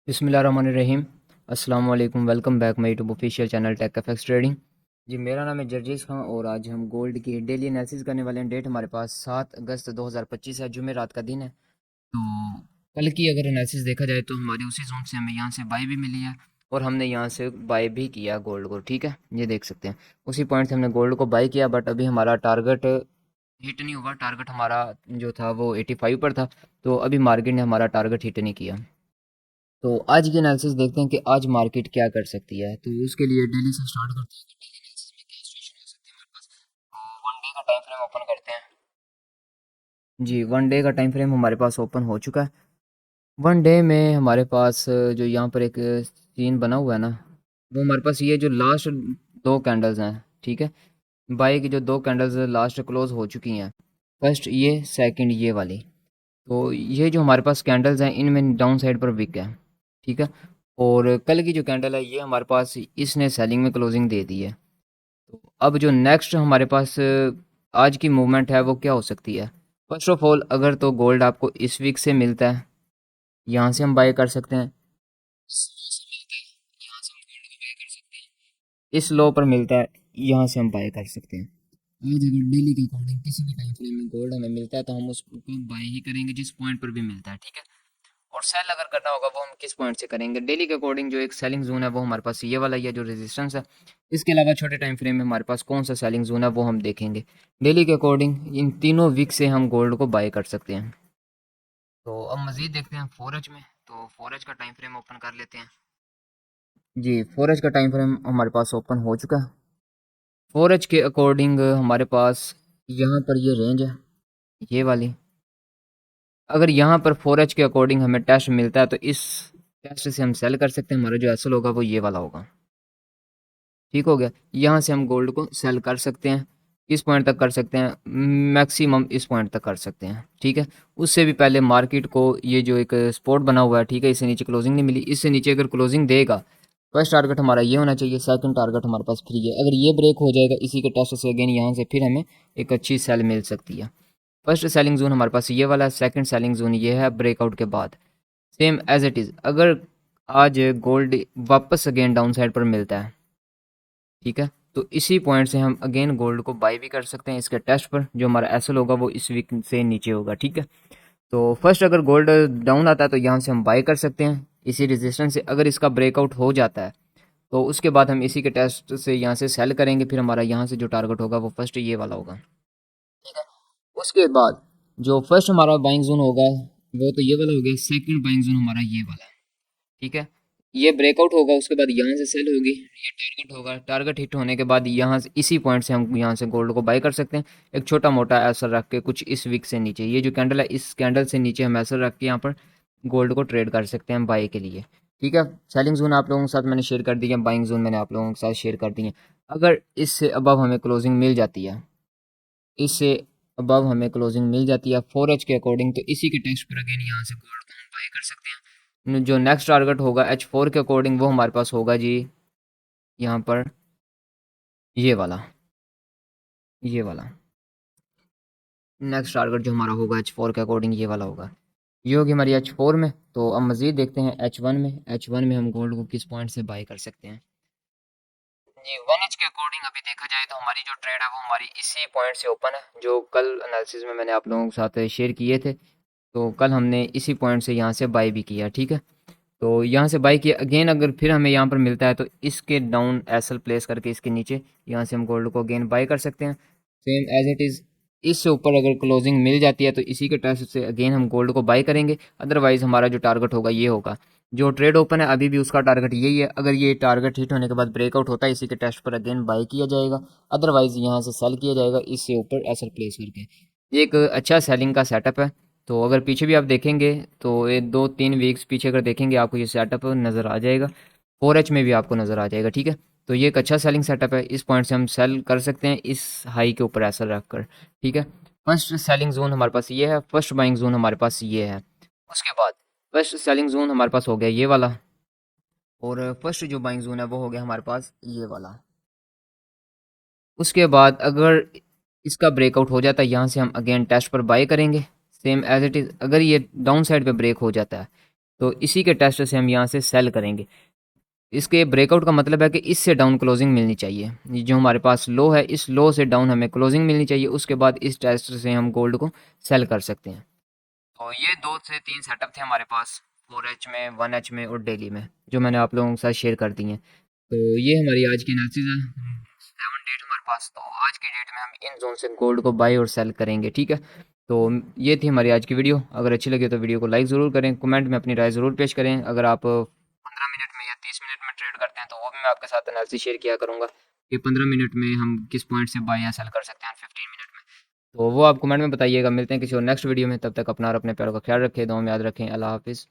बिस्मिल्लाहिर्रहमानिर्रहीम। अस्सलाम वालेकुम। Welcome back my YouTube official channel tech FX trading. जी, मेरा नाम है जर्जीस खान और आज हम गोल्ड की डेली एनालिसिस करने वाले हैं। डेट हमारे पास 7 अगस्त 2025 है, जुमेरात का दिन है। तो कल की अगर एनालिसिस देखा जाए तो हमारी उसी जोन से हमें यहाँ से बाई भी मिली है और हमने यहाँ से बाई भी किया गोल्ड को। ठीक है, ये देख सकते हैं उसी पॉइंट से हमने गोल्ड को बाई किया, बट अभी हमारा टारगेट हिट नहीं हुआ। टारगेट हमारा जो था वो 85 पर था, तो अभी मार्केट ने हमारा टारगेट हिट नहीं किया। तो आज की एनालिसिस देखते हैं कि आज मार्केट क्या कर सकती है। तो उसके लिए डेली से स्टार्ट करते हैं कि डेली एनालिसिस में क्या सिचुएशन हो सकती है हमारे पास। तो वन डे का टाइम फ्रेम ओपन करते हैं। जी, वन डे का टाइम फ्रेम हमारे पास ओपन हो चुका है। वन डे में हमारे पास जो यहाँ पर एक सीन बना हुआ है ना, वो हमारे पास ये जो लास्ट दो कैंडल्स हैं, ठीक है, बाई की जो दो कैंडल्स लास्ट क्लोज हो चुकी हैं, फर्स्ट ये, सेकंड ये वाली। तो ये जो हमारे पास कैंडल्स हैं इनमें डाउन साइड पर विक है। ठीक है, और कल की जो कैंडल है ये हमारे पास इसने सेलिंग में क्लोजिंग दे दी है। तो अब जो नेक्स्ट हमारे पास आज की मूवमेंट है वो क्या हो सकती है। फर्स्ट ऑफ ऑल, अगर तो गोल्ड आपको इस वीक से मिलता है, यहाँ से हम बाय कर सकते हैं। से मिलता है, यहाँ से हम गोल्ड को बाय कर सकते हैं। इस लो पर मिलता है, यहाँ से हम बाय कर सकते हैं। आज अगर डेली के अकॉर्डिंग किसी भी टाइम फ्रेम में गोल्ड हमें मिलता है तो हम उसको बाय ही करेंगे जिस पॉइंट पर भी मिलता है। ठीक है, और सेल अगर करना होगा वो हम किस पॉइंट से करेंगे। डेली के अकॉर्डिंग जो एक सेलिंग जोन है वो हमारे पास ये वाला ही है जो रेजिस्टेंस है। इसके अलावा छोटे टाइम फ्रेम में हमारे पास कौन सा सेलिंग जोन है वो हम देखेंगे। डेली के अकॉर्डिंग इन तीनों वीक से हम गोल्ड को बाय कर सकते हैं। तो अब मजीद देखते हैं फोरेज में। तो फोरेज का टाइम फ्रेम ओपन कर लेते हैं। जी, फोरेज का टाइम फ्रेम हमारे पास ओपन हो चुका है। फोरेज के अकॉर्डिंग हमारे पास यहाँ पर ये रेंज है, ये वाली। अगर यहाँ पर फोरेज के अकॉर्डिंग हमें टेस्ट मिलता है तो इस टेस्ट से हम सेल कर सकते हैं। हमारा जो एसएल होगा वो ये वाला होगा। ठीक हो गया, यहाँ से हम गोल्ड को सेल कर सकते हैं। किस पॉइंट तक कर सकते हैं, मैक्सिमम इस पॉइंट तक कर सकते हैं। ठीक है, उससे भी पहले मार्केट को ये जो एक स्पॉट बना हुआ है, ठीक है, इससे नीचे क्लोजिंग नहीं मिली, इससे नीचे अगर क्लोजिंग देगा, फर्स्ट टारगेट हमारा ये होना चाहिए, सेकंड टारगेट हमारे पास फ्री है। अगर ये ब्रेक हो जाएगा इसी के टेस्ट से, अगेन यहाँ से फिर हमें एक अच्छी सेल मिल सकती है। फर्स्ट सेलिंग जोन हमारे पास ये वाला है, सेकंड सेलिंग जोन ये है ब्रेकआउट के बाद। सेम एज इट इज़, अगर आज गोल्ड वापस अगेन डाउन साइड पर मिलता है, ठीक है, तो इसी पॉइंट से हम अगेन गोल्ड को बाई भी कर सकते हैं। इसके टेस्ट पर जो हमारा एसएल होगा वो इस वीक से नीचे होगा। ठीक है, तो फर्स्ट अगर गोल्ड डाउन आता है तो यहाँ से हम बाई कर सकते हैं इसी रेजिस्टेंस से। अगर इसका ब्रेकआउट हो जाता है तो उसके बाद हम इसी के टेस्ट से यहाँ से सेल करेंगे। फिर हमारा यहाँ से जो टारगेट होगा वो फर्स्ट ये वाला होगा। ठीक है, उसके बाद जो फर्स्ट हमारा बाइंग जोन होगा वो तो ये वाला हो गया, सेकंड बाइंग जोन हमारा ये वाला है। ठीक है, ये ब्रेकआउट होगा, उसके बाद यहाँ से सेल होगी, ये टारगेट होगा। टारगेट हिट होने के बाद यहाँ से इसी पॉइंट से हम यहाँ से गोल्ड को बाय कर सकते हैं। एक छोटा मोटा ऐसा रख के कुछ इस वीक से नीचे, ये जो कैंडल है इस कैंडल से नीचे हम ऐसा रख के यहाँ पर गोल्ड को ट्रेड कर सकते हैं बाय के लिए। ठीक है, सेलिंग जोन आप लोगों के साथ मैंने शेयर कर दी है, बाइंग जोन मैंने आप लोगों के साथ शेयर कर दी है। अगर इससे अबव हमें क्लोजिंग मिल जाती है, इससे अबव हमें क्लोजिंग मिल जाती है 4H के अकॉर्डिंग, तो इसी के टेक्स्ट पर अगेन यहाँ से गोल्ड को हम बाय कर सकते हैं। जो नेक्स्ट टारगेट होगा H4 के अकॉर्डिंग वो हमारे पास होगा जी, यहाँ पर ये वाला, ये वाला नेक्स्ट टारगेट जो हमारा होगा H4 के अकॉर्डिंग ये वाला होगा। ये होगी हमारी H4 में। तो अब मज़ीद देखते हैं H1 में। H1 में हम गोल्ड को किस पॉइंट से बाय कर सकते हैं। जी, 1H के अकॉर्डिंग अभी देखा जाए तो हमारी जो ट्रेड है वो हमारी इसी पॉइंट से ओपन है जो कल एनालिसिस में मैंने आप लोगों के साथ शेयर किए थे। तो कल हमने इसी पॉइंट से यहाँ से बाय भी किया। ठीक है, तो यहाँ से बाय किया, अगेन अगर फिर हमें यहाँ पर मिलता है तो इसके डाउन एसएल प्लेस करके इसके नीचे यहाँ से हम गोल्ड को अगेन बाय कर सकते हैं। सेम एज इट इज़, इससे ऊपर अगर क्लोजिंग मिल जाती है तो इसी के टेस्ट से अगेन हम गोल्ड को बाय करेंगे। अदरवाइज़ हमारा जो टारगेट होगा ये होगा, जो ट्रेड ओपन है अभी भी उसका टारगेट यही है। अगर ये टारगेट हिट होने के बाद ब्रेकआउट होता है इसी के टेस्ट पर अगेन बाय किया जाएगा, अदरवाइज़ यहाँ से सेल किया जाएगा इससे ऊपर एसएल प्लेस करके। ये एक अच्छा सेलिंग का सेटअप है। तो अगर पीछे भी आप देखेंगे तो ये 2-3 वीक्स पीछे अगर देखेंगे आपको ये सेटअप नज़र आ जाएगा। 4H में भी आपको नज़र आ जाएगा। ठीक है, तो ये एक अच्छा सेलिंग सेटअप है। इस पॉइंट से हम सेल कर सकते हैं इस हाई के ऊपर ऐसा रख कर। ठीक है, फर्स्ट सेलिंग जोन हमारे पास ये है, फर्स्ट बाइंग जोन हमारे पास ये है। उसके बाद फर्स्ट सेलिंग जोन हमारे पास हो गया ये वाला, और फर्स्ट जो बाइंग जोन है वो हो गया हमारे पास ये वाला। उसके बाद अगर इसका ब्रेकआउट हो जाता है यहाँ से हम अगेन टेस्ट पर बाय करेंगे। सेम एज इट इज़, अगर ये डाउन साइड पे ब्रेक हो जाता है तो इसी के टेस्ट से हम यहाँ से सेल करेंगे। इसके ब्रेकआउट का मतलब है कि इससे डाउन क्लोजिंग मिलनी चाहिए। ये जो हमारे पास लो है, इस लो से डाउन हमें क्लोजिंग मिलनी चाहिए, उसके बाद इस टेस्ट से हम गोल्ड को सेल कर सकते हैं। तो ये 2 से 3 सेटअप थे हमारे पास 4H में, 1H में और डेली में, जो मैंने आप लोगों के साथ शेयर कर दी हैं। तो ये हमारी आज की एनालिसिस है। 7 डेट हमारे पास, तो आज की डेट में हम इन जोन से गोल्ड को बाय और सेल करेंगे, ठीक है। तो ये थी हमारी आज की वीडियो। अगर अच्छी लगी तो वीडियो को लाइक ज़रूर करें, कमेंट में अपनी राय ज़रूर पेश करें। अगर आप 15 मिनट में या 30 मिनट में ट्रेड करते हैं तो वो भी मैं आपके साथ एनालिसिस शेयर किया करूँगा कि 15 मिनट में हम किस पॉइंट से बाय या सेल कर सकते हैं 15 मिनट में। तो वो आप कमेंट में बताइएगा। मिलते हैं किसी और नेक्स्ट वीडियो में, तब तक अपना और अपने प्यारों का ख्याल रखें, दुआ में याद रखें। अल्लाह हाफिज़।